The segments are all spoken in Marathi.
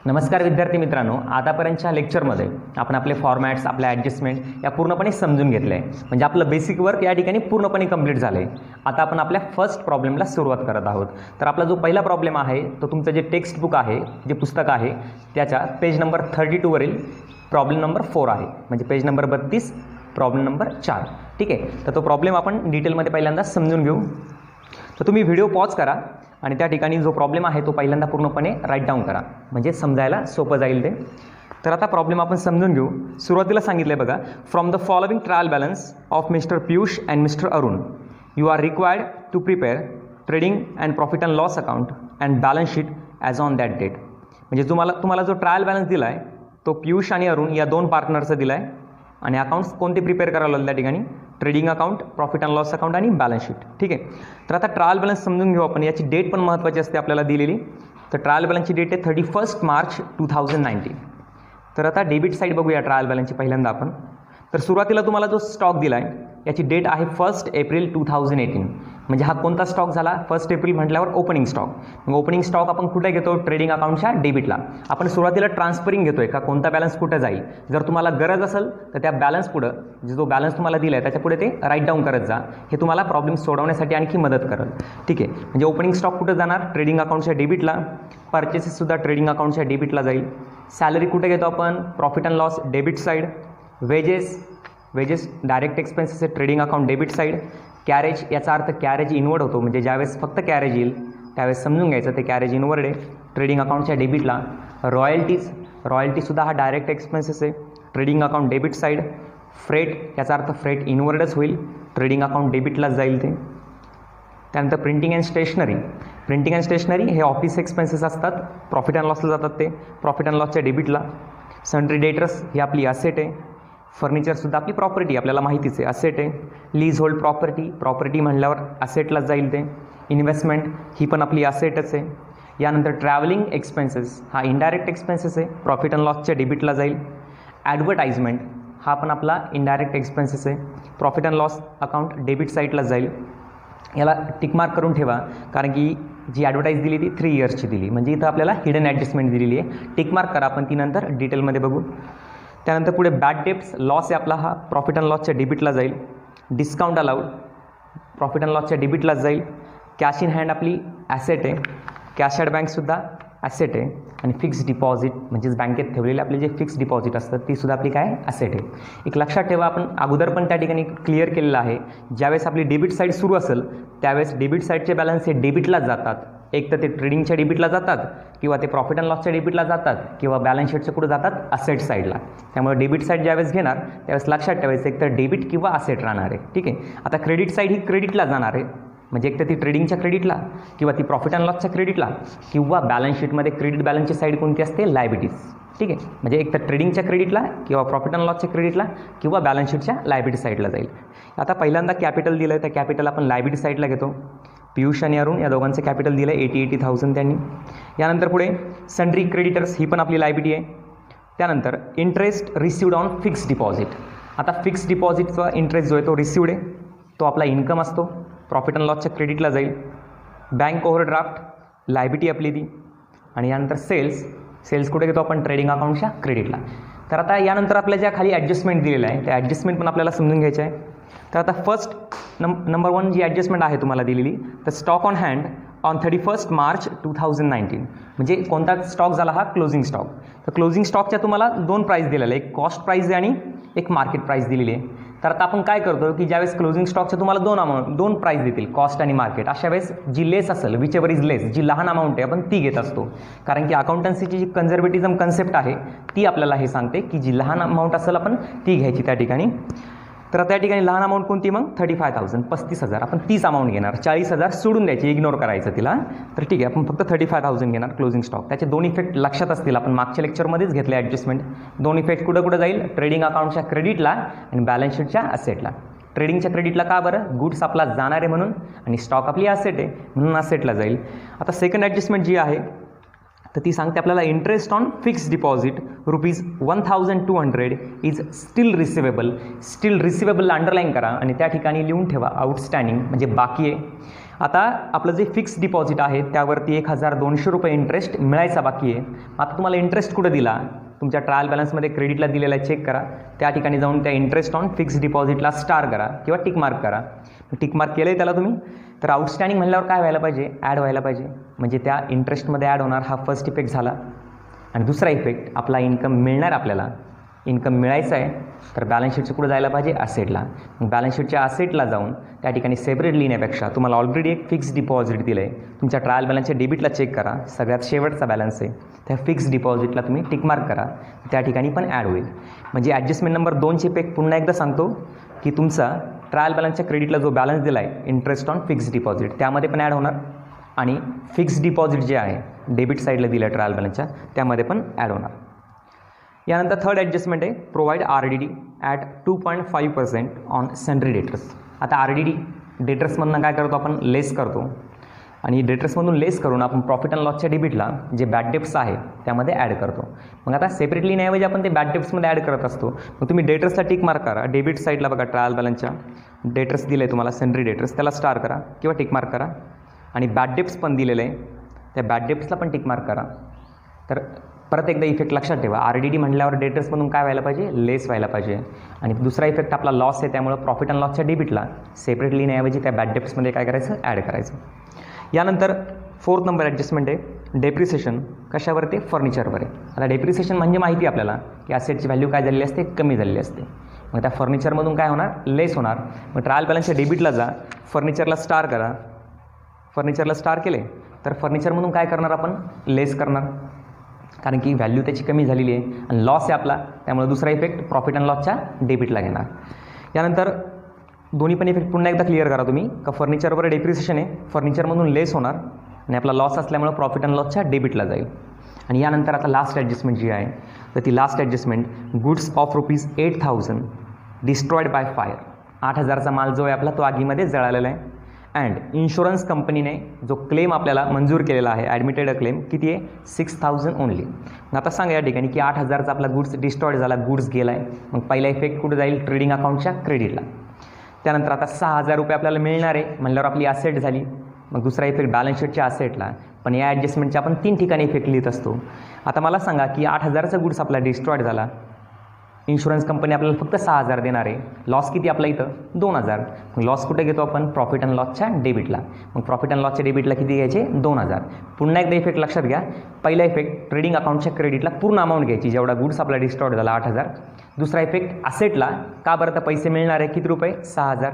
नमस्कार विद्यार्थी मित्रांनो, आतापर्यंतच्या लेक्चरमध्ये आपण आपले फॉर्मॅट्स, आपल्या ॲडजस्टमेंट या पूर्णपणे समजून घेतले आहे. म्हणजे आपलं बेसिक वर्क या ठिकाणी पूर्णपणे कंप्लीट झालं आहे. आता आपण आपल्या फर्स्ट प्रॉब्लेमला सुरुवात करत आहोत. तर आपला जो पहिला प्रॉब्लेम आहे तो तुमचं जे टेक्स्ट बुक आहे, जे पुस्तक आहे, त्याच्या पेज नंबर 32वरील प्रॉब्लेम नंबर 4 आहे. म्हणजे पेज नंबर 32 प्रॉब्लेम नंबर 4. ठीक आहे. तर तो प्रॉब्लेम आपण डिटेलमध्ये पहिल्यांदा समजून घेऊ. तर तुम्ही व्हिडिओ पॉज करा आणि त्या ठिकाणी जो प्रॉब्लेम आहे तो पहिल्यांदा पूर्णपणे राईट डाऊन करा, म्हणजे समजायला सोपं जाईल ते. तर आता प्रॉब्लेम आपण समजून घेऊ. सुरुवातीला सांगितलं आहे बघा, from the following trial balance of mister Piyush and mister Arun you are required to prepare trading and profit and loss account and balance sheet as on that date. म्हणजे तुम्हाला जो ट्रायल बॅलन्स दिला आहे तो पियुष आणि अरुण या दोन पार्टनरचा दिला आहे. आणि अकाउंट्स कोणते प्रिपेअर करावं लागेल त्या ठिकाणी? Trading account, profit and loss account आणि बॅलन्स शीट. ठीक आहे. तर आता ट्रायल बॅलन्स समजून घेऊ आपण. याची डेट पण महत्त्वाची असते आपल्याला दिलेली. तर ट्रायल बॅलन्सची डेट आहे 31 मार्च 2019. तर आता डेबिट साईड बघूया ट्रायल बॅलन्सची पहिल्यांदा आपण. तर सुरुवातीला तुम्हाला जो स्टॉक दिला आहे याची डेट आहे 1 एप्रिल 2018. म्हणजे हा कोणता स्टॉक झाला? 1 एप्रिल म्हटल्यावर ओपनिंग स्टॉक. मग ओपनिंग स्टॉक आपण कुठे घेतो? ट्रेडिंग अकाउंटच्या डेबिटला. आपण सुरुवातीला ट्रान्सफरिंग घेतोय का कोणता बॅलन्स कुठं जाईल. जर तुम्हाला गरज असेल तर त्या बॅलन्स पुढं जो बॅलन्स तुम्हाला दिला आहे त्याच्या पुढे ते राईट डाऊन करत जा. हे तुम्हाला प्रॉब्लेम सोडवण्यासाठी आणखी मदत करेल. ठीक आहे. म्हणजे ओपनिंग स्टॉक कुठं जाणार? ट्रेडिंग अकाउंटच्या डेबिटला. परचेसेससुद्धा ट्रेडिंग अकाउंटच्या डेबिटला जाईल. सॅलरी कुठे घेतो आपण? Profit and loss debit side. Wages direct expenses आहे trading account debit side. Carriage, याचा अर्थ कॅरेज इनवर्ड होतो. म्हणजे ज्यावेळेस फक्त कॅरेज येईल त्यावेळेस समजून घ्यायचं ते कॅरेज इनवर्ड आहे ट्रेडिंग अकाउंटच्या डेबिटला. रॉयल्टीसुद्धा हा डायरेक्ट एक्सपेन्सेस आहे trading account debit side. Freight, याचा अर्थ फ्रेट इनवर्डच होईल, ट्रेडिंग अकाउंट डेबिटलाच जाईल ते. त्यानंतर प्रिंटिंग अँड स्टेशनरी हे ऑफिस एक्सपेन्सेस असतात, प्रॉफिट अँड लॉसला जातात ते, प्रॉफिट अँड लॉसच्या डेबिटला. सन्ड्री डेटर्स ही आपली असेट आहे. फर्निचरसुद्धा आपली प्रॉपर्टी, आपल्याला माहितीच आहे, असेट आहे. लीज होल्ड प्रॉपर्टी म्हणल्यावर असेटलाच जाईल ते. इन्व्हेस्टमेंट ही पण आपली असेटच आहे. यानंतर ट्रॅव्हलिंग एक्सपेन्सेस हा इनडायरेक्ट एक्सपेन्सेस आहे, प्रॉफिट अँड लॉसच्या डेबिटला जाईल. ॲडव्हर्टाइजमेंट हा पण आपला इनडायरेक्ट एक्सपेन्सेस आहे, profit and loss account debit साईडला जाईल. याला टिकमार्क करून ठेवा, कारण की जी ॲडव्हर्टाईज दिली ती 3 इयर्सची दिली. म्हणजे इथं आपल्याला हिडन ॲडजस्टमेंट दिलेली आहे. टिकमार्क करा, आपण ती नंतर डिटेलमध्ये बघू. त्यानंतर पुढे बॅड डेप्स, लॉस आहे आपला हा प्रॉफिट अँड लॉसच्या डेबिटला जाईल. डिस्काउंट अलाउड प्रॉफिट अँड लॉसच्या डेबिटलाच जाईल. कॅश इन हँड आपली ॲसेट आहे, कॅश ॲट बँकसुद्धा ॲसेट आहे. आणि फिक्स्ड डिपॉझिट म्हणजेच बँकेत ठेवलेले आपले जे फिक्स्ड डिपॉझिट असतात तीसुद्धा आपली काय ॲसेट आहे. एक लक्षात ठेवा, आपण अगोदर पण त्या ठिकाणी क्लिअर केलेलं आहे, ज्यावेळेस आपली डेबिट साईड सुरू असेल त्यावेळेस डेबिट साईडचे बॅलन्स हे डेबिटलाच जातात. एक तर ते ट्रेडिंगच्या डेबिटला जातात, किंवा ते प्रॉफिट अँड लॉसच्या डेबिटला जातात, किंवा बॅलन्स शीटच्या कुठं जातात? असेट साईडला. त्यामुळे डेबिट साईड ज्यावेळेस घेणार त्यावेळेस लक्षात ठेवायचं एक तर डेबिट किंवा असेट राहणार आहे. ठीक आहे. आता क्रेडिट साईड ही क्रेडिटला जाणार आहे, म्हणजे एक तर ती ट्रेडिंगच्या क्रेडिटला, किंवा ती प्रॉफिट अँड लॉसच्या क्रेडिटला, किंवा बॅलन्स शीटमध्ये क्रेडिट बॅलन्सची साईड कोणती असते? लायबिलिटीज. ठीक आहे. म्हणजे एक तर ट्रेडिंगच्या क्रेडिटला, किंवा प्रॉफिट अँड लॉसच्या क्रेडिटला, किंवा बॅलन्स शीटच्या लायबिलिटी साईडला जाईल. आता पहिल्यांदा कॅपिटल दिलं आहे, त्या कॅपिटल आपण लायबिलिटी साईडला घेतो. पियुष आणि अरुण या दोघांचं कॅपिटल दिलं आहे 80,000 त्यांनी. यानंतर पुढे सन्ड्री क्रेडिटर्स ही पण आपली लायबिलिटी आहे. त्यानंतर interest received on fixed deposit. आता फिक्स्ड डिपॉझिटचा इंटरेस्ट जो आहे तो रिसिव्ड आहे, तो आपला इन्कम असतो, प्रॉफिट अँड लॉसच्या क्रेडिटला जाईल. बँक ओव्हरड्राफ्ट लायबिलिटी आपली ती. आणि यानंतर सेल्स कुठे घेतो आपण? ट्रेडिंग अकाउंटच्या क्रेडिटला. तर आता यानंतर आपल्या ज्या खाली ॲडजस्टमेंट दिलेलं आहे त्या ॲडजस्टमेंट पण आपल्याला समजून घ्यायचं आहे. तर आता फर्स्ट नंबर 1 जी ॲडजस्टमेंट आहे तुम्हाला दिलेली, तर stock on hand on 31 March 2019. म्हणजे कोणता स्टॉक झाला हा? Closing stock. तर क्लोजिंग स्टॉकच्या तुम्हाला 2 प्राईस दिलेल्या आहे, एक कॉस्ट प्राईस आहे आणि एक मार्केट प्राईस दिलेली आहे. तर आता आपण काय करतो की ज्यावेळेस क्लोजिंग स्टॉकच्या तुम्हाला 2 प्राईस देतील, कॉस्ट आणि मार्केट. अशा वेळेस जी लेस असेल, विच एव्हर इज लेस, जी लहान अमाऊंट आहे आपण ती घेत असतो. कारण की अकाउंटन्सीची जी कन्झर्वेटिझम कन्सेप्ट आहे ती आपल्याला हे सांगते की जी लहान अमाऊंट असेल आपण ती घ्यायची त्या ठिकाणी. तर त्या ठिकाणी लहान अमाऊंट कोणती मग? 35,000, 35,000. आपण 30 अमाऊंट घेणार, 40,000 सोडून द्यायची, इग्नोर करायचं तिला. तर ठीक आहे, आपण फक्त 35,000 घेणार क्लोजिंग स्टॉक. त्याचे 2 इफेक्ट लक्षात असतील, आपण मागच्या लेक्चरमध्येच घेतले ॲडजस्टमेंट. 2 इफेक्ट कुठं जाईल? ट्रेडिंग अकाउंटच्या क्रेडिटला आणि बॅलन्स शीटच्या असेटला. ट्रेडिंगच्या क्रेडिटला का बरं? गुड्स आपला जाणार आहे म्हणून, आणि स्टॉक आपली असेट आहे म्हणून असेटला जाईल. आता सेकंड ॲडजस्टमेंट जी आहे तर ती सांगते आपल्याला interest on fixed deposit ₹1,200 is still receivable. Still रिसिवेबलला अंडरलाईन करा आणि त्या ठिकाणी लिहून ठेवा आउटस्टँडिंग, म्हणजे बाकी आहे. आता आपलं जे फिक्स डिपॉझिट आहे त्यावरती 1200 रुपये इंटरेस्ट मिळायचा बाकी आहे. आता तुम्हाला इंटरेस्ट कुठं दिला, तुमच्या ट्रायल बॅलन्समध्ये क्रेडिटला दिलेला चेक करा, त्या ठिकाणी जाऊन त्या इंटरेस्ट ऑन फिक्स डिपॉझिटला स्टार करा किंवा टिक मार्क करा. टिक मार्क केलं आहे त्याला तुम्ही, तर आउटस्टँडिंग म्हणल्यावर काय व्हायला पाहिजे, ॲड व्हायला पाहिजे. म्हणजे त्या इंटरेस्टमध्ये ॲड होणार, हा फर्स्ट इफेक्ट झाला. आणि दुसरा इफेक्ट, आपला इन्कम मिळणार, आपल्याला इन्कम मिळायचं आहे तर बॅलन्स शीटचं कुठं जायला पाहिजे, असेटला. मग बॅलन्स शीटच्या असेटला जाऊन त्या ठिकाणी सेपरेट लिहिण्यापेक्षा तुम्हाला ऑलरेडी एक फिक्स डिपॉझिट दिलं आहे, तुमच्या ट्रायल बॅलन्सच्या डेबिटला चेक करा, सगळ्यात शेवटचा बॅलन्स आहे, त्या फिक्स डिपॉझिटला तुम्ही टिक मार्क करा, त्या ठिकाणी पण ॲड होईल. म्हणजे ॲडजस्टमेंट नंबर 2ची इफेक्ट पुन्हा एकदा सांगतो की तुमचा ट्रायल बॅलन्सच्या क्रेडिटला जो बॅलन्स दिला आहे इंटरेस्ट ऑन फिक्स डिपॉझिट, त्यामध्ये पण ॲड होणार. आणि फिक्स डिपॉझिट जे आहे डेबिट साईडला दिलं आहे ट्रायल बॅलन्सच्या, त्यामध्ये पण ॲड होणार. यानंतर थर्ड ॲडजस्टमेंट आहे, provide RDD at 2.5% on sundry debtors. आता RDD डेटर्समधून काय करतो आपण, लेस करतो. आणि डेटर्समधून लेस करून आपण प्रॉफिट अँड लॉसच्या डेबिटला जे बॅड डेप्ट्स आहे त्यामध्ये ॲड करतो. मग आता सेपरेटली नाहीऐवजी आपण ते बॅड डेप्ट्समध्ये ॲड करत असतो. मग तुम्ही डेटर्सला टिक मार्क करा, डेबिट साईडला बघा ट्रायल बॅलन्सच्या डेटर्स दिले आहे तुम्हाला, सन्ड्री डेटर्स, त्याला स्टार करा किंवा टिक मार्क करा. आणि बॅड डेप्ट्स पण दिलेले आहे, त्या बॅड डेप्ट्सला पण टिक मार्क करा. तर परत एकदा इफेक्ट लक्षात ठेवा, RDD म्हटल्यावर डेटर्समधून काय व्हायला पाहिजे, लेस व्हायला पाहिजे. आणि दुसरा इफेक्ट आपला लॉस आहे, त्यामुळे प्रॉफिट अँड लॉसच्या डेबिटला सेपरेटली नाहीऐवजी त्या बॅड डेप्ट्समध्ये काय करायचं, ॲड करायचं. यानंतर 4th नंबर ॲडजस्टमेंट आहे, डेप्रिसिएशन. कशावर, ते फर्निचरवर आहे. आता डेप्रिसिएशन म्हणजे माहिती आहे आपल्याला की ॲसेटची व्हॅल्यू काय झालेली असते, कमी झालेली असते. मग त्या फर्निचरमधून काय होणार, लेस होणार. मग ट्रायल बॅलन्सच्या डेबिटला जा, फर्निचरला स्टार करा. फर्निचरला स्टार केले तर फर्निचरमधून काय करणार आपण, लेस करणार, कारण की व्हॅल्यू त्याची कमी झालेली आहे आणि लॉस आहे आपला, त्यामुळे दुसरा इफेक्ट प्रॉफिट अँड लॉसच्या डेबिटला घेणार. यानंतर दोन्ही पण इफेक्ट पुन्हा एकदा क्लिअर करा तुम्ही, का फर्निचरवर डेप्रिसिएशन आहे, फर्निचरमधून लेस होणार आणि आपला लॉस असल्यामुळे प्रॉफिट अँड लॉसच्या डेबिटला जाईल. आणि यानंतर आता लास्ट ॲडजस्टमेंट जी आहे, तर ती last adjustment, goods of ₹8,000 destroyed by fire. 8,000चा माल जो आहे आपला तो आगीमध्ये जळालेला आहे. अँड इन्शुरन्स कंपनीने जो क्लेम आपल्याला मंजूर केलेला आहे, ॲडमिटेड अ क्लेम, किती आहे, 6,000 ओनली. मग आता सांगा या ठिकाणी की 8,000चा आपला गुड्स डिस्ट्रॉयड झाला, गुड्स गेला आहे. मग पहिला इफेक्ट कुठे जाईल, ट्रेडिंग अकाउंटच्या क्रेडिटला. त्यानंतर आता 6,000 रुपये आपल्याला मिळणार आहे म्हणल्यावर आपली असेट झाली. मग दुसरा इफेक्ट बॅलन्स शीटच्या असेटला. पण या ॲडजस्टमेंटचे आपण 3 ठिकाणी इफेक्ट लिहित असतो. आता मला सांगा की 8,000चा गुड्स आपला डिस्ट्रॉयड झाला, इन्शुरन्स कंपनी आपल्याला फक्त 6,000 देणार आहे, लॉस किती आपला इथं, 2,000. मग लॉस कुठे घेतो आपण, प्रॉफिट अँड लॉसच्या डेबिटला. मग प्रॉफिट अँड लॉसच्या डेबिटला किती घ्यायचे, 2,000. पुन्हा एकदा इफेक्ट लक्षात घ्या, पहिला इफेक्ट ट्रेडिंग अकाउंटच्या क्रेडिटला पूर्ण अमाऊंट घ्यायची, जेवढा गुड्स आपला डिस्ट्रॉयड झाला 8,000. दुसरा इफेक्ट असेटला, का बरं तर पैसे मिळणार आहे किती रुपये, 6,000.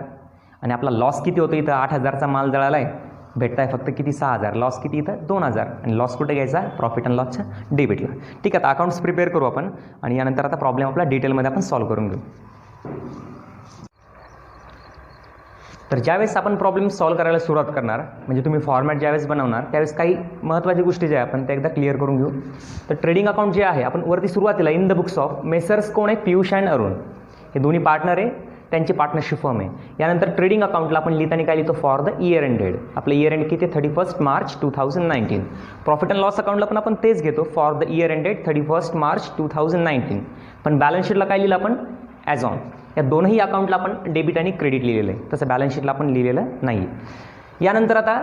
आणि आपला लॉस किती होतो इथं, 8,000चा माल जळाला आहे, भेटत आहे फक्त किती, 6,000. लॉस किती इथं, 2,000. आणि लॉस कुठे घ्यायचा, प्रॉफिट अँड लॉसच्या डेबिटला. ठीक आहे, आता अकाउंट्स प्रिपेअर करू आपण आणि यानंतर आता प्रॉब्लेम आपला डिटेलमध्ये आपण सॉल्व्ह करून घेऊ. तर ज्यावेळेस आपण प्रॉब्लेम सॉल्व्ह करायला सुरुवात करणार, म्हणजे तुम्ही फॉर्मॅट ज्यावेळेस बनवणार त्यावेळेस काही महत्त्वाच्या गोष्टी ज्या आहे आपण त्या एकदा क्लिअर करून घेऊ. तर ट्रेडिंग अकाउंट जे आहे, आपण वरती सुरुवातीला in the books of messrs कोण आहे, पियुष अँड अरुण, हे दोन्ही पार्टनर आहे, त्यांची पार्टनरशिप फर्म आहे. यानंतर ट्रेडिंग अकाउंटला आपण लिहिताना काय लिहितो, फॉर द इयर एंडेड. आपलं इयर एंड किती, 31 मार्च 2019. प्रॉफिट अँड लॉस अकाउंटला पण आपण तेच घेतो, for the year ended 31 March 2019. पण बॅलन्स शीटला काय लिहिलं आपण, ॲज ऑन. या दोनही अकाउंटला आपण डेबिट आणि क्रेडिट लिहिलेलं आहे, तसं बॅलन्स शीटला आपण लिहिलेलं नाही. यानंतर आता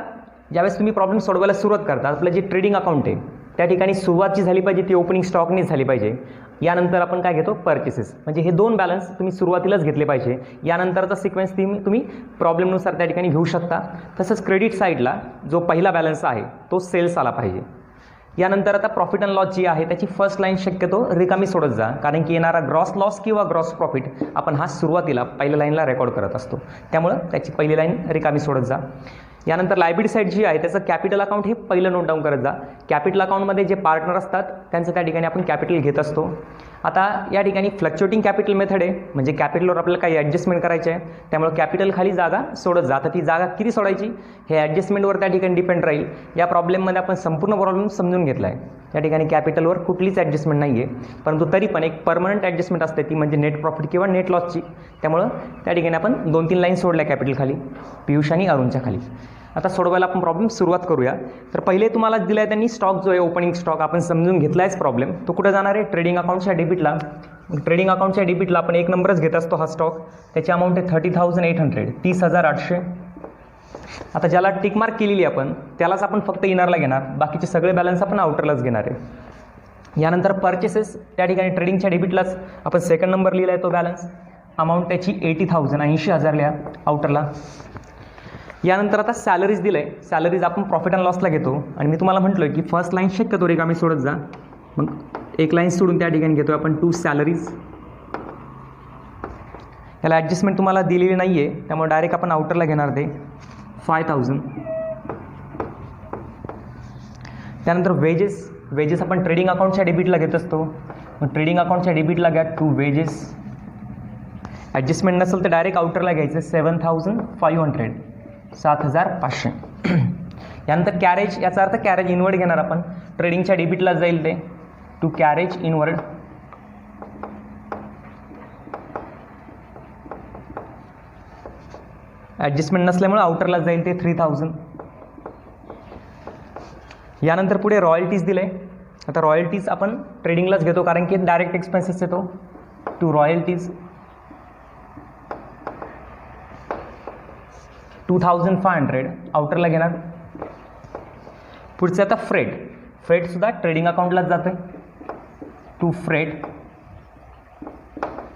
ज्यावेळेस तुम्ही प्रॉब्लेम सोडवायला सुरुवात करता, आपलं जे ट्रेडिंग अकाउंट आहे त्या ठिकाणी सुरुवात जी झाली पाहिजे ती ओपनिंग स्टॉकनीच झाली पाहिजे. यानंतर आपण काय घेतो, परचेसेस. म्हणजे हे 2 बॅलन्स तुम्ही सुरुवातीलाच घेतले पाहिजे. यानंतरचा सिक्वेन्स तुम्ही प्रॉब्लेमनुसार त्या ठिकाणी घेऊ शकता. तसंच क्रेडिट साईडला जो पहिला बॅलन्स आहे तो सेल्स आला पाहिजे. यानंतर आता प्रॉफिट अँड लॉस जी आहे त्याची फर्स्ट लाईन शक्यतो रिकामी सोडत जा, कारण की येणारा ग्रॉस लॉस किंवा ग्रॉस प्रॉफिट आपण हा सुरुवातीला पहिल्या लाईनला रेकॉर्ड करत असतो, त्यामुळं त्याची पहिली लाईन रिकामी सोडत जा. यानंतर लायबिलिटी साईड जी आहे त्याचं कॅपिटल अकाउंट हे पहिलं नोट डाऊन करत जा. कॅपिटल अकाउंटमध्ये जे पार्टनर असतात त्यांचं त्या ठिकाणी आपण कॅपिटल घेत असतो. आता या ठिकाणी फ्लक्च्युएटिंग कॅपिटल मेथड आहे, म्हणजे कॅपिटलवर आपल्याला काही ॲडजस्टमेंट करायचे आहे, त्यामुळे कॅपिटल खाली जागा सोडत जा. तर ती जागा किती सोडायची हे ॲडजस्टमेंटवर त्या ठिकाणी डिपेंड राहील. या प्रॉब्लेममध्ये आपण संपूर्ण प्रॉब्लेम समजून घेतला आहे. त्या ठिकाणी कॅपिटलवर कुठलीच ॲडजस्टमेंट नाही आहे, परंतु तरी पण एक परमनंट ॲडजस्टमेंट असते ती म्हणजे नेट प्रॉफिट किंवा नेट लॉसची. त्यामुळं त्या ठिकाणी आपण 2-3 लाईन सोडल्या कॅपिटल खाली, पियुष आणि अरुणच्या खाली. आता सोडवायला आपण प्रॉब्लेम सुरुवात करूया. तर पहिले तुम्हाला दिला आहे त्यांनी स्टॉक जो आहे ओपनिंग स्टॉक आपण समजून घेतला आहेच. प्रॉब्लेम तो कुठं जाणार आहे, ट्रेडिंग अकाउंटच्या डेबिटला. ट्रेडिंग अकाउंटच्या डेबिटला आपण एक नंबरच घेत असतो हा स्टॉक. त्याची अमाऊंट आहे 30,800, 30,800. आता ज्याला टिक मार्क केलेली आपण त्यालाच आपण फक्त इनरला घेणार, बाकीचे सगळे बॅलन्स आपण आउटरलाच घेणार आहे. यानंतर परचेसेस, त्या ठिकाणी ट्रेडिंगच्या डेबिटलाच आपण सेकंड नंबर लिहिला आहे तो बॅलन्स, अमाऊंट त्याची 80,000 80,000 लिहा आउटरला. यानंतर आता सॅलरीज दिलं आहे, सॅलरीज आपण प्रॉफिट अँड लॉसला घेतो आणि मी तुम्हाला म्हटलो आहे की फर्स्ट लाईन शक्यतो रिकामी सोडत जा, मग एक लाईन सोडून त्या ठिकाणी घेतो आपण टू सॅलरीज. याला ॲडजस्टमेंट तुम्हाला दिलेली नाही आहे त्यामुळे डायरेक्ट आपण आउटरला घेणार ते 5,000. त्यानंतर वेजेस, वेजेस आपण ट्रेडिंग अकाउंटच्या डेबिटला घेत असतो, मग ट्रेडिंग अकाउंटच्या डेबिटला घ्या टू वेजेस. ॲडजस्टमेंट नसेल तर डायरेक्ट आउटरला घ्यायचं 7,500 7,500. यानंतर कॅरेज, याचा अर्थ कॅरेज इनवर्ड घेणार आपण, ट्रेडिंगच्या डेबिटला जाईल ते टू कॅरेज इनवर्ड. ॲडजस्टमेंट नसल्यामुळे आउटरला जाईल ते 3,000. यानंतर पुढे रॉयल्टीज दिले. आता रॉयल्टीज आपण ट्रेडिंगलाच घेतो कारण की डायरेक्ट एक्सपेन्सेस येतो टू रॉयल्टीज 2,500 आउटरला घेणार. पुढचं आता फ्रेट, फ्रेटसुद्धा ट्रेडिंग अकाउंटलाच जातं टू फ्रेट,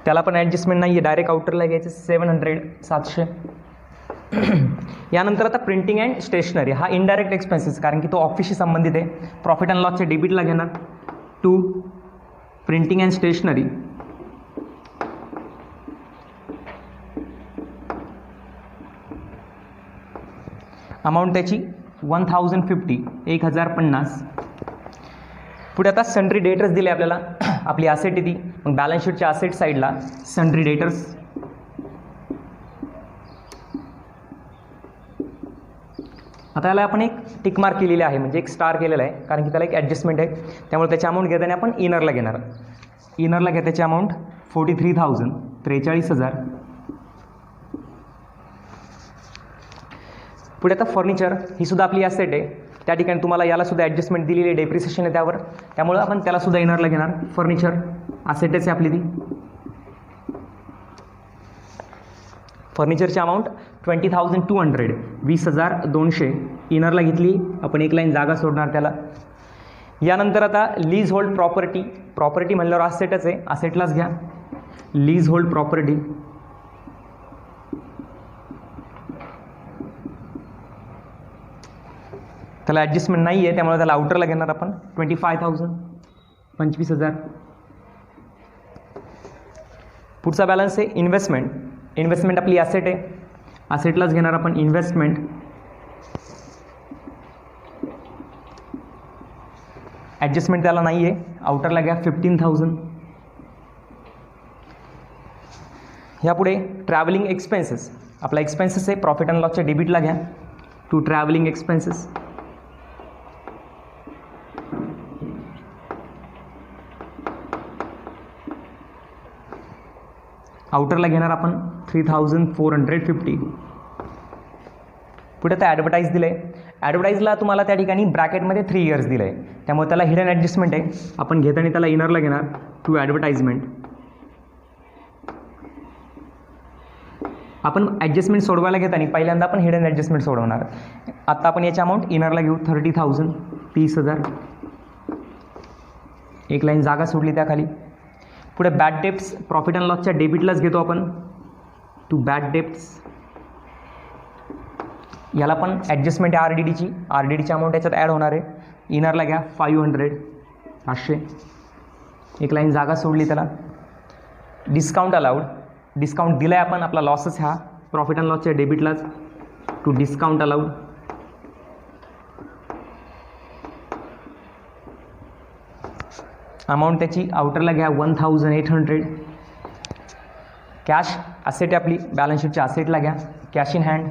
त्याला पण ॲडजस्टमेंट नाही आहे, डायरेक्ट आउटरला घ्यायचं 700. यानंतर आता प्रिंटिंग अँड स्टेशनरी, हा इनडायरेक्ट एक्सपेन्सेस कारण की तो ऑफिसशी संबंधित आहे, प्रॉफिट अँड लॉसच्या डेबिटला घेणार to printing and stationery. Amount त्याची 1,050 1,050. पुढे आता सन्ड्री डेटर्स दिले आपल्याला, आपली असेट आहे ती, मग बॅलन्स शीटच्या असेट साईडला सन्ड्री डेटर्स. आता याला आपण एक टिक मार्क केलेली आहे, म्हणजे एक स्टार केलेला आहे कारण की त्याला एक ॲडजस्टमेंट आहे, त्यामुळे त्याची अमाऊंट घेताना आपण इनरला घेणार. इनरला घ्या त्याची अमाऊंट 43,000 43,000. पुढे आता फर्निचर, ही सुद्धा आपली ॲसेट आहे, त्या ठिकाणी तुम्हाला याला सुद्धा ॲडजस्टमेंट दिलेली आहे, डेप्रिसिएशन आहे त्यावर, त्यामुळं आपण त्याला सुद्धा इनरला घेणार. फर्निचर ॲसेटच आहे आपली ती. फर्निचरची अमाऊंट 20,200 20,200 इनरला घेतली आपण, एक लाईन जागा सोडणार त्याला. यानंतर आता लीज होल्ड प्रॉपर्टी, प्रॉपर्टी म्हणल्यावर ॲसेटच आहे, ॲसेटलाच घ्या लीज होल्ड प्रॉपर्टी. त्याला ॲडजस्टमेंट नाही आहे त्यामुळे त्याला आउटरला घेणार आपण 25,000 25,000. पुढचा बॅलन्स आहे इन्व्हेस्टमेंट, इन्व्हेस्टमेंट आपली ॲसेट आहे, ॲसेटलाच घेणार आपण इन्व्हेस्टमेंट. ॲडजस्टमेंट त्याला नाही आहे, आउटरला घ्या 15,000. ह्यापुढे ट्रॅव्हलिंग एक्सपेन्सेस, आपला एक्सपेन्सेस आहे, प्रॉफिट अँड लॉसच्या डेबिटला घ्या टू ट्रॅव्हलिंग एक्सपेन्सेस. आउटरला घेणार आपण 3,450. पुढे आता ॲडव्हर्टाईज दिलं आहे, ॲडव्हर्टाईजला तुम्हाला त्या ठिकाणी ब्रॅकेटमध्ये 3 इयर्स दिलं आहे, त्यामुळे त्याला हिडन ॲडजस्टमेंट आहे, आपण घेताना त्याला इनरला घेणार टू ॲडव्हर्टाईजमेंट. आपण ॲडजस्टमेंट सोडवायला घेताना पहिल्यांदा आपण हिडन ॲडजस्टमेंट सोडवणार. आत्ता आपण याची अमाऊंट इनरला घेऊ 30,000 30,000. एक लाईन जागा सोडली त्याखाली. पुढे बॅड डेप्ट्स, प्रॉफिट अँड लॉसच्या डेबिटलाच घेतो आपण टू बॅड डेप्ट्स. याला पण ॲडजस्टमेंट आहे RDDची, RDDची अमाऊंट याच्यात ॲड होणार आहे. इनरला घ्या 500 500. एक लाईन जागा सोडली त्याला. डिस्काउंट अलाउड, डिस्काउंट दिला आहे आपण, आपला लॉसच हा, प्रॉफिट अँड लॉसच्या डेबिटलाच टू डिस्काउंट अलाउड. अमाऊंट त्याची आउटरला घ्या 1,800. कॅश ॲसेट आहे आपली, बॅलन्स शीटच्या ॲसेटला घ्या कॅश इन हँड.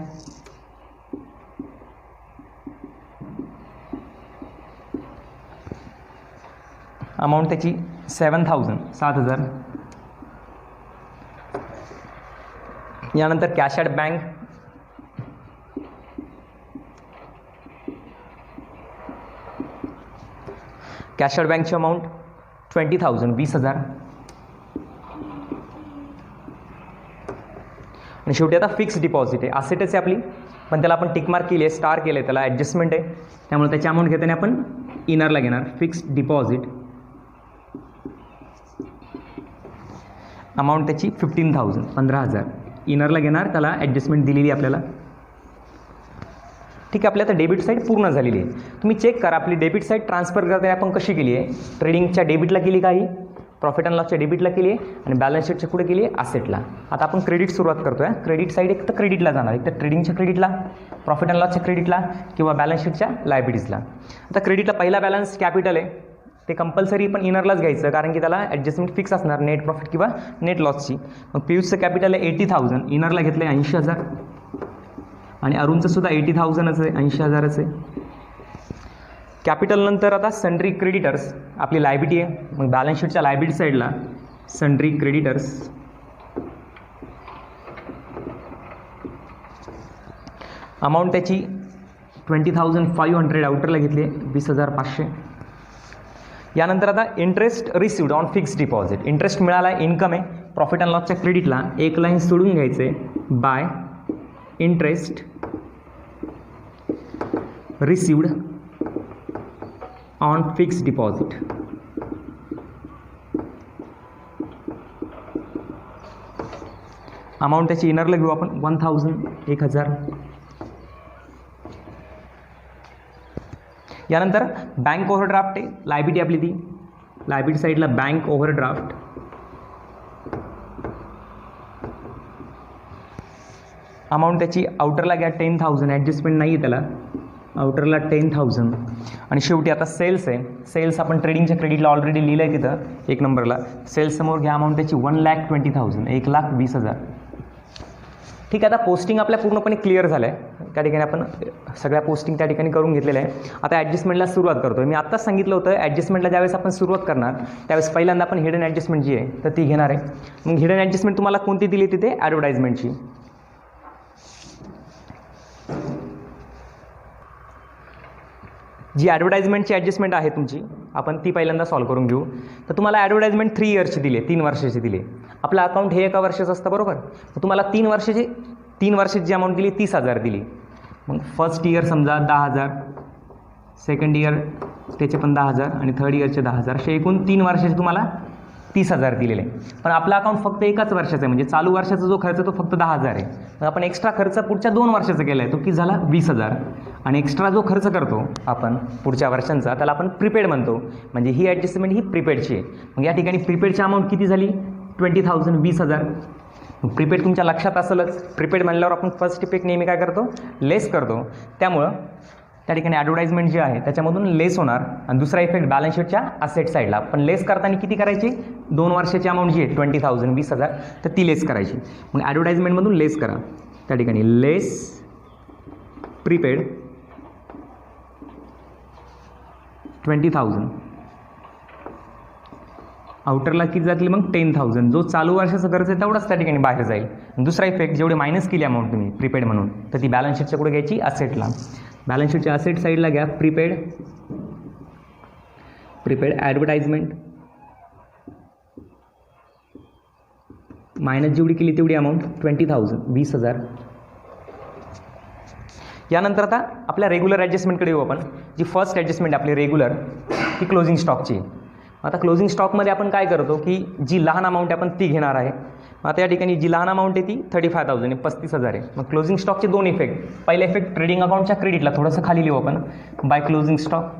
अमाऊंट त्याची 7,000 7,000. यानंतर cash at bank, cash at बँकची अमाऊंट 20,000 20,000. आणि शेवटी आता फिक्स डिपॉझिट आहे, ॲसेटच आहे आपली, पण त्याला आपण टिक मार्क केली आहे, स्टार केलं आहे, त्याला ॲडजस्टमेंट आहे, त्यामुळे त्याची अमाऊंट घेताना आपण इनरला घेणार. फिक्स्ड डिपॉझिट अमाऊंट त्याची 15,000 15,000 इनरला घेणार, त्याला ॲडजस्टमेंट दिलेली आपल्याला. ठीक आहे, आपल्या आता डेबिट साईड पूर्ण झालेली आहे. तुम्ही चेक करा आपली डेबिट साईड ट्रान्सफर करताना आपण कशी केली आहे. ट्रेडिंगच्या डेबिटला केली काही, प्रॉफिट अँड लॉसच्या डेबिटला केली आहे आणि बॅलन्स शीटच्या पुढे केली आहे असेटला. आता आपण क्रेडिट सुरुवात करतो आहे. क्रेडिट साईड एक तर क्रेडिटला जाणार, एक तर ट्रेडिंगच्या क्रेडिटला, प्रॉफिट अँड लॉसच्या क्रेडिटला किंवा बॅलन्स शीटच्या लायबिलिटीजला. आता क्रेडिटला पहिला बॅलन्स कॅपिटल आहे, ते कंपल्सरी पण इनरलाच घ्यायचं कारण की त्याला ॲडजस्टमेंट फिक्स असणार नेट प्रॉफिट किंवा नेट लॉसची. मग पियुषचं कॅपिटल आहे 80,000, इनरला घेतलं आहे 80,000 आणि अरुणचं सुद्धा 80,000च आहे, 80,000च आहे. कॅपिटल नंतर आता सन्ड्री क्रेडिटर्स आपली लायबिलिटी आहे. मग बॅलन्स शीटच्या लायबिलिटी साईडला सन्ड्री क्रेडिटर्स अमाऊंट त्याची 20,500 आउटरला घेतली आहे, 20,500. यानंतर आता interest received on fixed deposit, interest मिळाला आहे, इन्कम आहे. प्रॉफिट अँड लॉसच्या क्रेडिटला एक लाईन सोडून घ्यायचं आहे, bye interest received on fixed deposit. Amount त्याची इनरला घेऊ आपण 1,000. यानंतर बँक ओव्हरड्राफ्ट आहे, लायबिलिटी आपली ती लायबिलिटी साईडला बँक ओव्हरड्राफ्ट अमाऊंट त्याची आउटरला घ्या 10,000, ॲडजस्टमेंट नाही आहे त्याला, आउटरला 10,000. आणि शेवटी आता सेल्स आहे, सेल्स आपण ट्रेडिंगच्या क्रेडिटला ऑलरेडी लिहिलं आहे तिथं 1 नंबरला. सेल्स समोर घ्या अमाऊंट त्याची 1,20,000, 1,20,000. ठीक आहे, आता पोस्टिंग आपल्या पूर्णपणे क्लिअर झालं आहे. त्या ठिकाणी आपण सगळ्या पोस्टिंग त्या ठिकाणी करून घेतलेल्या आहे. आता ॲडजस्टमेंटला सुरुवात करतो आहे. मी आत्ताच सांगितलं होतं ॲडजस्टमेंटला ज्यावेळेस आपण सुरुवात करणार त्यावेळेस पहिल्यांदा आपण हिडन ॲडजस्टमेंट जी आहे तर ती घेणार आहे. मग हिडन ॲडजस्टमेंट तुम्हाला कोणती दिली तिथे, ॲडव्हर्टाइजमेंटची. जी ॲडव्हर्टाइजमेंटची ॲडजस्टमेंट आहे तुमची, आपण ती पहिल्यांदा सॉल्व करून घेऊ. तर तुम्हाला ॲडव्हर्टाइजमेंट 3 इयर्सची दिली आहे, 3 वर्षाची दिली आहे. आपलं अकाउंट हे 1 वर्षाचं असतं बरोबर. तर तुम्हाला 3 वर्षाची जी अमाऊंट दिली 30,000 दिली. मग फर्स्ट इयर समजा 10,000, सेकंड इयर त्याचे पण 10,000 आणि थर्ड इयरचे 10,000, असे एकूण 3 वर्षाचे तुम्हाला 30,000 दिलेले आहे. पण आपला अकाउंट फक्त 1च वर्षाचा आहे, म्हणजे चालू वर्षाचा जो खर्च तो फक्त 10,000 आहे. मग आपण एक्स्ट्रा खर्च पुढच्या 2 वर्षाचा केला आहे, तो किती झाला 20,000. आणि एक्स्ट्रा जो खर्च करतो आपण पुढच्या वर्षांचा त्याला आपण प्रीपेड म्हणतो. म्हणजे ही ॲडजस्टमेंट ही प्रीपेडची आहे. मग या ठिकाणी प्रीपेडची अमाऊंट किती झाली 20,000, 20,000. प्रीपेड तुमच्या लक्षात असेलच, प्रीपेड म्हणल्यावर आपण फर्स्ट इफेक्ट नेहमी काय करतो, लेस करतो. त्यामुळं त्या ठिकाणी ॲडव्हर्टाइजमेंट जी आहे त्याच्यामधून लेस होणार. आणि दुसरा इफेक्ट बॅलन्स शीटच्या असेट साईडला पण लेस करताना किती करायची, 2 वर्षाची अमाऊंट जी आहे 20,000, 20,000 तर ती लेस करायची. मग ॲडव्हर्टाइजमेंटमधून लेस करा, त्या ठिकाणी लेस प्रीपेड 20,000. आउटरला किती जातील मग 10,000. जो चालू वर्षाचा खर्च आहे तेवढाच त्या ठिकाणी बाहेर जाईल. दुसरा इफेक्ट जेवढे मायनस केली अमाऊंट तुम्ही प्रीपेड म्हणून तर ती बॅलन्स शीटच्या पुढे घ्यायची असेटला. बॅलन्स शीटच्या असेट साईडला घ्या प्रीपेड ॲडव्हर्टाइजमेंट मायनस जेवढी केली तेवढी अमाऊंट 20,000, 20,000. यानंतर आता आपल्या रेग्युलर ॲडजस्टमेंटकडे येऊ आपण. जी फर्स्ट ॲडजस्टमेंट आपली रेग्युलर ती क्लोजिंग स्टॉकची. आता क्लोजिंग स्टॉकमध्ये आपण काय करतो की जी लहान अमाऊंट आहे आपण ती घेणार आहे. आता या ठिकाणी जी लहान अमाऊंट आहे ती 35,000 आहे, 35,000 आहे. मग क्लोजिंग स्टॉकचे 2 इफेक्ट. पहिला इफेक्ट ट्रेडिंग अकाउंटच्या क्रेडिटला थोडंसं खाली लिहू आपण, बाय क्लोजिंग स्टॉक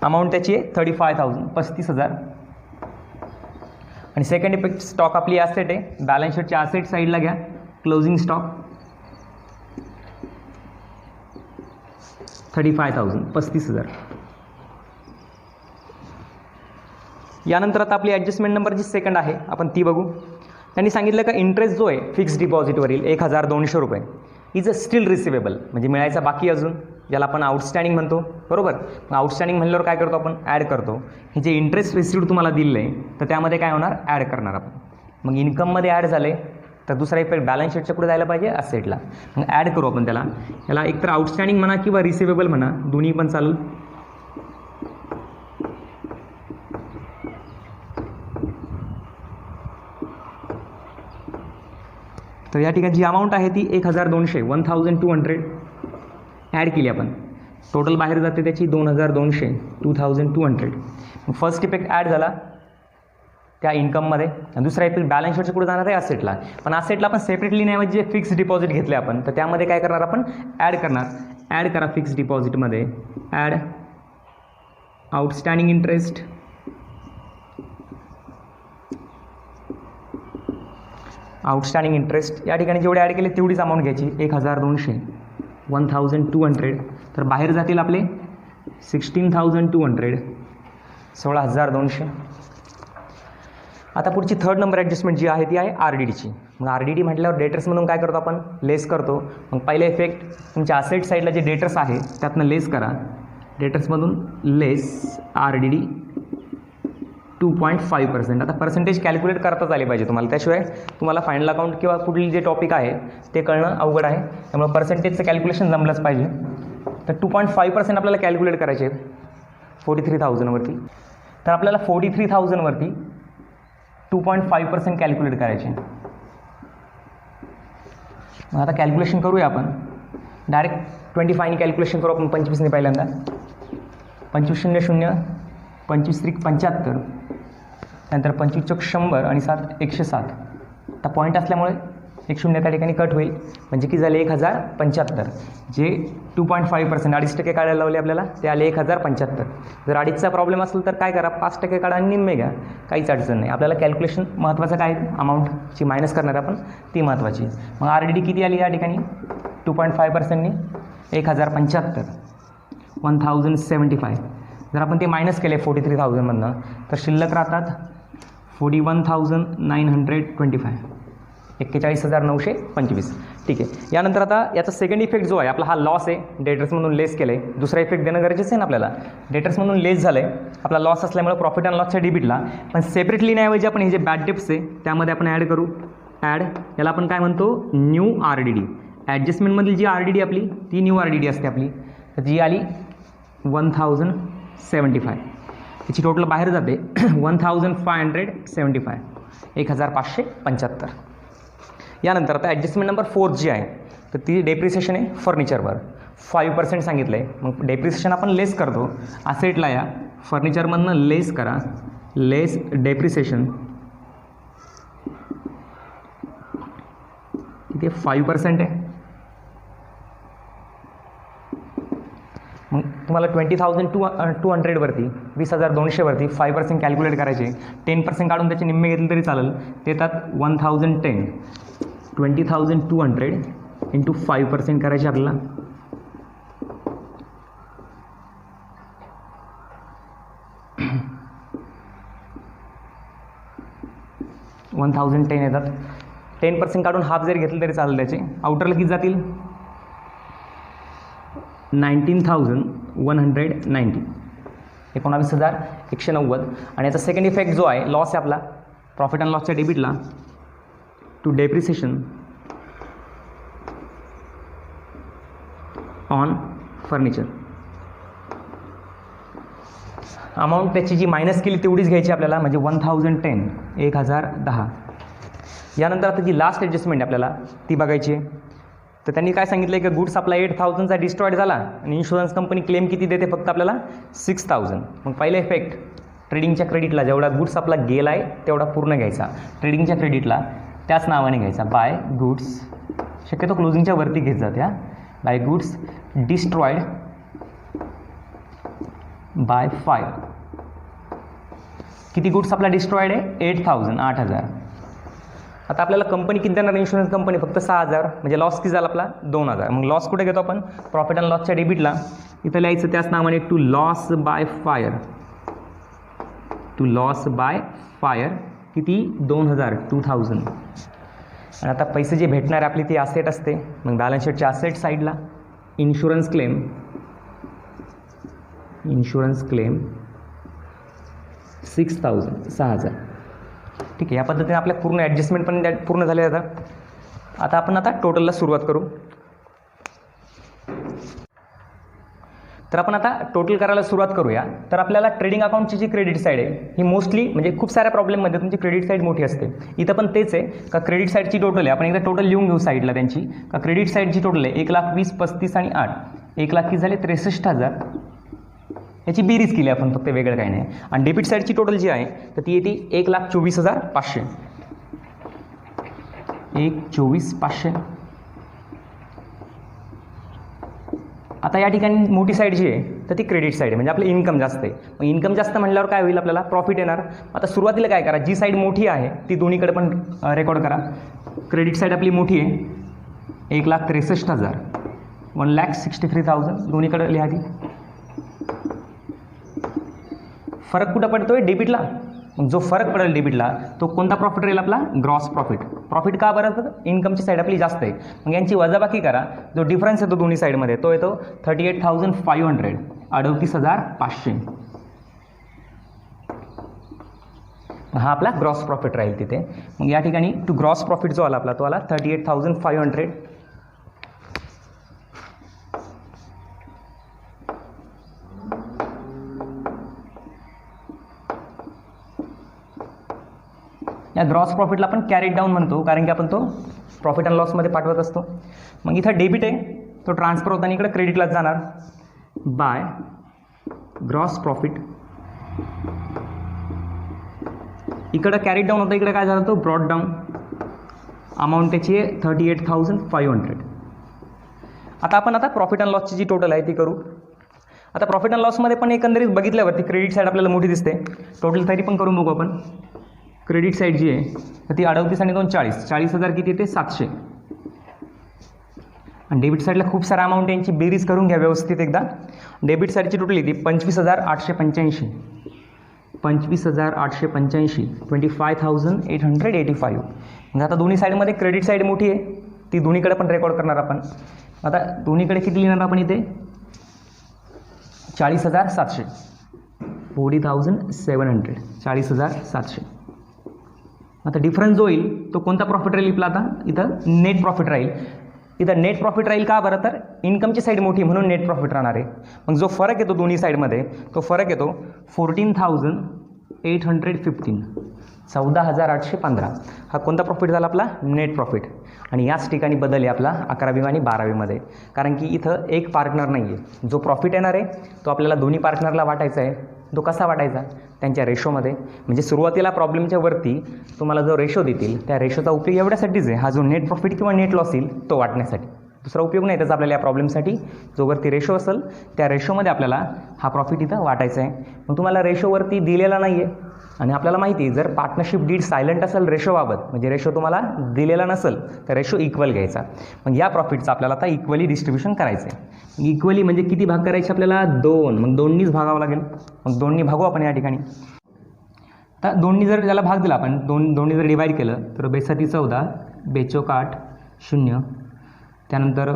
अमाऊंट त्याची आहे 35,000, 35,000. आणि सेकंड इफेक्ट स्टॉक आपली ॲसेट आहे, बॅलन्स शीटच्या ॲसेट साईडला घ्या क्लोजिंग स्टॉक 35,000, 35,000. यानंतर आता आपली ॲडजस्टमेंट नंबर जी सेकंड आहे आपण ती बघू. त्यांनी सांगितलं का इंटरेस्ट जो आहे फिक्स्ड डिपॉझिटवरील 1,200 रुपये इज अ स्टील रिसिवेबल, म्हणजे मिळायचा बाकी अजून, ज्याला आपण आउटस्टँडिंग म्हणतो बरोबर. मग आउटस्टँडिंग म्हणल्यावर काय करतो आपण, ॲड करतो. हे जे इंटरेस्ट रिसिव्ड तुम्हाला दिलं आहे तर त्यामध्ये काय होणार, ॲड करणार आपण. मग इन्कममध्ये ॲड झाले तर दुसरा इफेक्ट बॅलन्स शीटच्या पुढे जायला पाहिजे असेटला. मग ॲड करू आपण त्याला. याला एकतर आउटस्टँडिंग म्हणा किंवा रिसिवेबल म्हणा, दोन्ही पण चालेल. तर या ठिकाणी जी अमाऊंट आहे ती 1200 1200 ॲड केली आपण. टोटल बाहेर जाते त्याची 2200 2200. फर्स्ट इफेक्ट ॲड झाला त्या इन्कममध्ये आणि दुसरा इफेक्ट बॅलन्स शीटच्या पुढे जाणार आहे असेटला. पण असेटला आपण सेपरेटली नाही म्हणजे फिक्स डिपॉझिट घेतले आपण, तर त्यामध्ये काय करणार आपण ॲड करणार. ॲड करा फिक्स डिपॉझिटमध्ये ॲड आउटस्टँडिंग इंटरेस्ट या ठिकाणी जेवढे ॲड केले तेवढीच अमाऊंट घ्यायची 1200 1200. तर बाहेर जातील आपले 16,200 16,200. आता पुढची थर्ड नंबर ॲडजस्टमेंट जी आहे ती आहे RDDची. मग RDD म्हटल्यावर डेटर्समधून काय करतो आपण लेस करतो. मग पहिले इफेक्ट तुमच्या असेट साईडला जे डेटर्स आहे त्यातनं लेस करा. डेटर्समधून लेस RDD 2.5%. आता पर्सेंटेज कॅल्क्युलेट करताच आले पाहिजे तुम्हाला, त्याशिवाय तुम्हाला फायनल अकाउंट किंवा कुठली जे टॉपिक आहे ते कळणं अवघड आहे. त्यामुळे पर्सेंटेजचं कॅल्क्युलेशन जमलंच पाहिजे. तर 2.5% आपल्याला कॅल्क्युलेट करायचे आहेत 43,000वरती. तर आपल्याला 43,000वरती 2.5% कॅल्क्युलेट करायचे. मग आता कॅल्क्युलेशन करूया आपण. डायरेक्ट 25ने कॅल्क्युलेशन करू आपण 25ने पहिल्यांदा. 25 0 0 25 3 75 नंतर 25 चौक 100 आणि 7 107. आता पॉईंट असल्यामुळे 1 0 त्या ठिकाणी कट होईल म्हणजे की झाले 1075. जे 2.5% 2.5% काढायला लावले आपल्याला ते आले 1075. जर 2.5चा प्रॉब्लेम असेल तर काय करा 5% काढा आणि निम्मे घ्या, काहीच अडचण नाही. आपल्याला कॅल्क्युलेशन महत्त्वाचं काय अमाऊंटची मायनस करणार आपण ती महत्त्वाची. मग RDD किती आली या ठिकाणी 2.5%ने 1075 1075. जर आपण ते मायनस केले 43,000मधनं तर शिल्लक राहतात 41,925 41,925. ठीक आहे. यानंतर आता याचा सेकंड इफेक्ट जो आहे आपला हा लॉस आहे, डेटर्समधून लेस केलं आहे. दुसरा इफेक्ट देणं गरजेचं आहे ना आपल्याला. डेटर्समधून लेस झालं आहे, आपला लॉस असल्यामुळे प्रॉफिट अँड लॉसच्या डेबिटला. पण सेपरेटली नाहीऐवजी आपण हे जे बॅड डेप्स आहे त्यामध्ये आपण ॲड करू. ॲड याला आपण काय म्हणतो न्यू RDD. ॲडजस्टमेंटमधील जी RDD आपली ती न्यू RDD असते आपली. तर जी आली 1,075. त्याची टोटल बाहेर जाते 1,575 1,575. यानंतर आता ॲडजस्टमेंट नंबर 4 जी आहे तर ती डेप्रिसिएशन आहे फर्निचरवर 5% सांगितलं आहे. मग डेप्रिसिएशन आपण लेस करतो असेटला, या फर्निचरमधनं लेस करा. लेस डेप्रिसिएशन किती 5% आहे. मग तुम्हाला 20,200वरती 20,200वरती 5% कॅल्क्युलेट करायचे. 10% काढून त्याचे निम्मे घेतले तरी चालेल. ते येतात 1,010. 20,200 इंटू 5% करायचे आपल्याला. $1,010 येतात. 10% काढून हाफ जरी घेतलं तरी चालेल. त्याचे आउटरला किती जातील 19,190 19,190. आणि याचा सेकंड इफेक्ट जो आहे लॉस आहे आपला प्रॉफिट अँड लॉसच्या डेबिटला to depreciation on furniture. Amount त्याची जी मायनस केली तेवढीच घ्यायची आपल्याला म्हणजे 1,010 1010. यानंतर आता जी लास्ट ॲडजस्टमेंट आपल्याला ती बघायची आहे. तर त्यांनी काय सांगितलं आहे की गुड्स आपला 8,000चा डिस्ट्रॉईड झाला आणि इन्शुरन्स कंपनी क्लेम किती देते फक्त आपल्याला 6,000. मग पहिला इफेक्ट ट्रेडिंगच्या क्रेडिटला जेवढा गुड्स आपला गेला आहे तेवढा पूर्ण घ्यायचा. ट्रेडिंगच्या क्रेडिटला त्याच नावाने घ्यायचा बाय गुड्स. शक्यतो क्लोजिंगच्या वरती घेत जाते. By goods destroyed by 5. किती गुड्स आपला डिस्ट्रॉईड आहे 8,000 8,000. आता आपल्याला कंपनी किती देणार इन्शुरन्स कंपनी फक्त 6,000 म्हणजे लॉस किती झाला आपला 2,000. मग लॉस कुठे घेतो आपण प्रॉफिट अँड लॉसच्या डेबिटला. इथं लिहायचं त्याच नावाने to loss by fire. To loss by fire किती 2,000 2,000. आणि आता पैसे जे भेटणार आपली ती असेट असते. मग बॅलन्स शीटच्या असेट साईडला इन्शुरन्स क्लेम 6,000. ठीक आहे. या पद्धतीने आपल्या पूर्ण ॲडजस्टमेंट पण पूर्ण झाले जातात. आता आपण टोटलला सुरुवात करू. तर आपण आता टोटल करायला सुरुवात करूया. तर आपल्याला ट्रेडिंग अकाउंटची जी क्रेडिट साईड आहे ही मोस्टली म्हणजे खूप साऱ्या प्रॉब्लेममध्ये तुमची क्रेडिट साईड मोठी असते. इथं पण तेच आहे का क्रेडिट साईडची टोटल आहे, आपण एकदा टोटल लिहून घेऊ साईडला त्यांची का क्रेडिट साईडची टोटल आहे 1,20,000, 35 आणि 8 1,20,000 झाले 63,000. याची बेरीज केली आपण फक्त, वेगळं काही नाही. आणि डेबिट साईडची टोटल जी आहे तर ती येते 1,24,500 1,24,500. आता या ठिकाणी मोठी साईड जी आहे तर ती क्रेडिट साईड आहे, म्हणजे आपलं इन्कम जास्त आहे. मग इन्कम जास्त म्हटल्यावर काय होईल, आपल्याला प्रॉफिट येणार. आता सुरुवातीला काय करा, जी साईड मोठी आहे ती दोन्हीकडे पण रेकॉर्ड करा. क्रेडिट साईड आपली मोठी आहे 1,63,000 1,63,000 दोन्हीकडे लिहा. ती फरक कुठं पडतोय, डेबिटला. मग जो फरक पडेल डेबिटला तो कोणता प्रॉफिट राहील, आपला ग्रॉस प्रॉफिट. प्रॉफिट का बरं, तर इन्कमची साईड आपली जास्त आहे. मग यांची वजाबाकी करा, जो डिफरन्स येतो दोन्ही साईडमध्ये तो येतो 38,500 38,500. हा आपला ग्रॉस प्रॉफिट राहील तिथे. मग या ठिकाणी टू ग्रॉस प्रॉफिट जो आला आपला तो आला 38,500. या ग्रॉस प्रॉफिटला आपण कॅरीड डाऊन म्हणतो, कारण की आपण तो प्रॉफिट अँड लॉसमध्ये पाठवत असतो. मग इथं डेबिट आहे तो ट्रान्सफर होताना इकडे क्रेडिटलाच जाणार बाय ग्रॉस प्रॉफिट. इकडं कॅरीड डाऊन होतं, इकडे काय झालं तो ब्रॉड डाऊन. अमाऊंट त्याची आहे 38,500. आता आपण प्रॉफिट अँड लॉसची जी टोटल आहे ती करू. आता प्रॉफिट अँड लॉसमध्ये पण एकंदरीत बघितल्यावरती क्रेडिट साईड आपल्याला मोठी दिसते. टोटल तरी पण करून बघू आपण. क्रेडिट साईड जी आहे तर ती 38 आणि 2 40 40,000 किती येते 700. आणि डेबिट साईडला खूप सारा अमाऊंट यांची बेरीज करून घ्या व्यवस्थित एकदा. डेबिट साईडची टोटल येते 25,885 25,885 25,885. म्हणजे आता दोन्ही साईडमध्ये क्रेडिट साईड मोठी आहे ती दोन्हीकडे पण रेकॉर्ड करणार आपण. आता दोन्हीकडे किती लिहिणार आपण इथे 40,700 40,700 40,700. आता डिफरन्स जो होईल तो कोणता प्रॉफिट राहील आपला, आता इथं नेट प्रॉफिट राहील. इथं नेट प्रॉफिट राहील का बरं, तर इन्कमची साईड मोठी म्हणून नेट प्रॉफिट राहणार आहे. मग जो फरक येतो दोन्ही साईडमध्ये तो फरक येतो 14,815 14,815. हा कोणता प्रॉफिट झाला आपला, नेट प्रॉफिट. आणि याच ठिकाणी बदल आहे आपला 11वी आणि 12वीमध्ये, कारण की इथं एक पार्टनर नाही आहे. जो प्रॉफिट येणार आहे तो आपल्याला दोन्ही पार्टनरला वाटायचा आहे. तो कसा वाटायचा, त्यांच्या रेशोमध्ये. म्हणजे सुरुवातीला प्रॉब्लेमच्या वरती तुम्हाला जो रेशो देतील त्या रेशोचा उपयोग एवढ्यासाठीच आहे, हा जो नेट प्रॉफिट किंवा नेट लॉस येईल तो वाटण्यासाठी. दुसरा उपयोग नाही त्याचा आपल्याला या प्रॉब्लेमसाठी. जो वरती रेशो असेल त्या रेशोमध्ये आपल्याला हा प्रॉफिट इथं वाटायचा आहे. मग तुम्हाला रेशोवरती दिलेला नाही आहे आणि आपल्याला माहिती आहे जर पार्टनरशिप डीड सायलंट असेल रेशोबाबत, म्हणजे रेशो तुम्हाला दिलेला नसेल तर रेशो इक्वल घ्यायचा. मग या प्रॉफिटचं आपल्याला आता इक्वली डिस्ट्रीब्युशन करायचं आहे. इक्वली म्हणजे किती भाग करायचे आपल्याला 2. मग 2नीच भागावं लागेल. मग 2नी भागू आपण या ठिकाणी. तर 2नी जर त्याला भाग दिला आपण 2नी जर डिवाईड केलं तर 2 14 2 8 0. त्यानंतर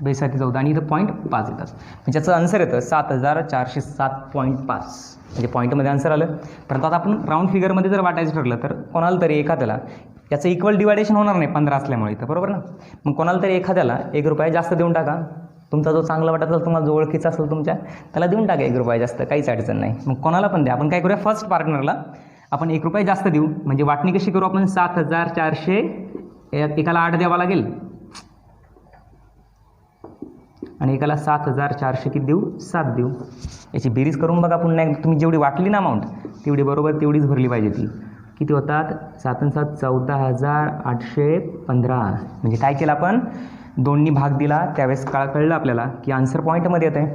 2 14 आणि इथं 0.5 येतात. म्हणजे याचं आन्सर येतं 7,407.5. म्हणजे पॉईंटमध्ये आन्सर आलं. परंतु आता आपण राऊंड फिगरमध्ये जर वाटायचं ठरलं तर कोणाला तरी एखाद्याला याचं इक्वल डिवायडेशन होणार नाही 15 असल्यामुळे इथं, बरोबर ना. मग कोणाला तरी एखाद्याला 1 रुपया जास्त देऊन टाका. तुमचा जो चांगला वाटत असेल, तुम्हाला जो ओळखीचा असेल तुमच्या, त्याला देऊन टाका 1 रुपया जास्त, काहीच अडचण नाही. मग कोणाला पण द्या. आपण काय करूया, फर्स्ट पार्टनरला आपण 1 रुपया जास्त देऊ. म्हणजे वाटणी कशी करू आपण, 7,400 एकाला 8 द्यावा लागेल आणि एकाला 7,400 किती देऊ, 7 देऊ. याची बेरीज करून बघा पुन्हा एकदा. तुम्ही जेवढी वाटली ना अमाऊंट तेवढी बरोबर तेवढीच भरली पाहिजे. ती किती होतात 7 आणि 7 14,815. म्हणजे काय केलं आपण, 2नी भाग दिला त्यावेळेस कळलं आपल्याला की आन्सर पॉईंटमध्ये येतं आहे.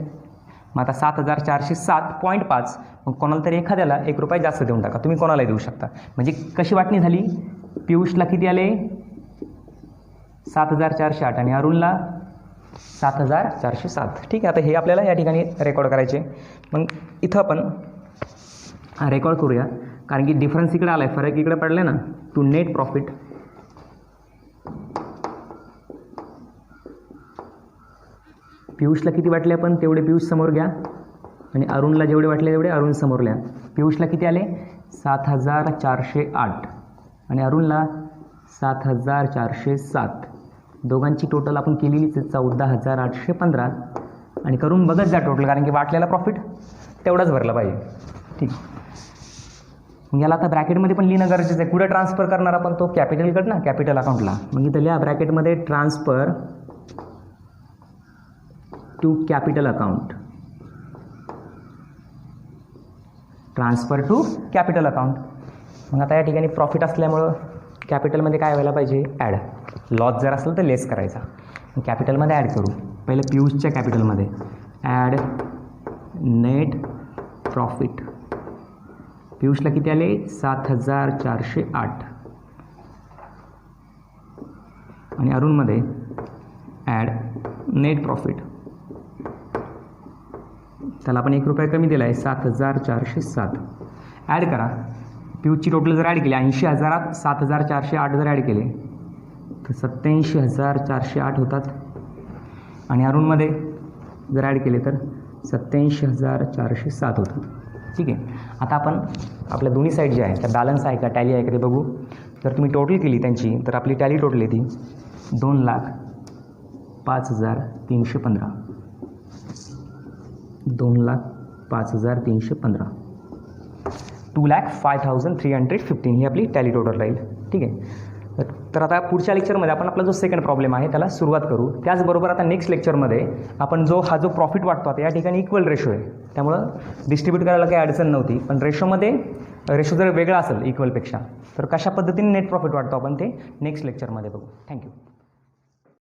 मग आता 7,407.5. मग कोणाला तरी एखाद्याला 1 रुपया जास्त देऊन टाका. तुम्ही कोणालाही देऊ शकता. म्हणजे कशी वाटणी झाली, पियुषला किती आले 7,408 आणि अरुणला 7,407. ठीक आहे. आता हे आपल्याला या ठिकाणी रेकॉर्ड करायचे. मग इथं आपण रेकॉर्ड करूया, कारण की डिफरन्स इकडे आला आहे, फरक इकडे पडले ना. टू नेट प्रॉफिट पियुषला किती वाटले आपण तेवढे पियुष समोर घ्या आणि अरुणला जेवढे वाटले तेवढे अरुण समोर लिहा. पियुषला किती आले 7,408 आणि अरुणला 7,407. दोघांची टोटल आपण केलेलीच 14,815. आणि करून बघत जा टोटल, कारण की वाटलेला प्रॉफिट तेवढाच भरला पाहिजे. ठीक. मग याला आता ब्रॅकेटमध्ये पण लिहिणं गरजेचं आहे. कुठं ट्रान्सफर करणार आपण तो कॅपिटलकडं ना, कॅपिटल अकाउंटला. मग इथं लिहा ब्रॅकेटमध्ये transfer to capital account. Transfer to capital account. मग आता या ठिकाणी प्रॉफिट असल्यामुळं कॅपिटलमध्ये काय व्हायला पाहिजे, ॲड. लॉस जर असेल तर लेस करायचा. मग कॅपिटलमध्ये ॲड करू. पहिले पियुषच्या कॅपिटलमध्ये ॲड नेट प्रॉफिट. पियुषला किती आले, 7,408. आणि अरुणमध्ये ॲड नेट प्रॉफिट. त्याला आपण 1 रुपया कमी दिला आहे, 7,407. ॲड करा. पियुषची टोटल जर ॲड केली 80,000 7,408 जर ॲड केले तर 87,408 होतात. आणि अरुणमध्ये जर ॲड केले तर 87,407 होतात. ठीक आहे. आता आपण आपल्या दोन्ही साईड जे आहे त्या बॅलन्स आहे का, टॅली आहे का ते बघू. जर तुम्ही टोटल केली त्यांची तर आपली टॅली टोटल येते 2,05,315. 2,05,315. 2,05,315 ही आपली टॅली टोटल राहील. ठीक आहे. तर आता पुढच्या लेक्चरमध्ये आपण आपला जो सेकंड प्रॉब्लेम आहे त्याला सुरुवात करू. त्याचबरोबर आता नेक्स्ट लेक्चरमध्ये आपण हा जो प्रॉफिट वाटतो आता या ठिकाणी इक्वल रेशो आहे, त्यामुळं डिस्ट्रीब्यूट करायला काही अडचण नव्हती. पण रेशो जर वेगळा असेल इक्वलपेक्षा तर कशा पद्धतीने नेट प्रॉफिट वाटतो आपण ते नेक्स्ट लेक्चरमध्ये बघू. थँक्यू.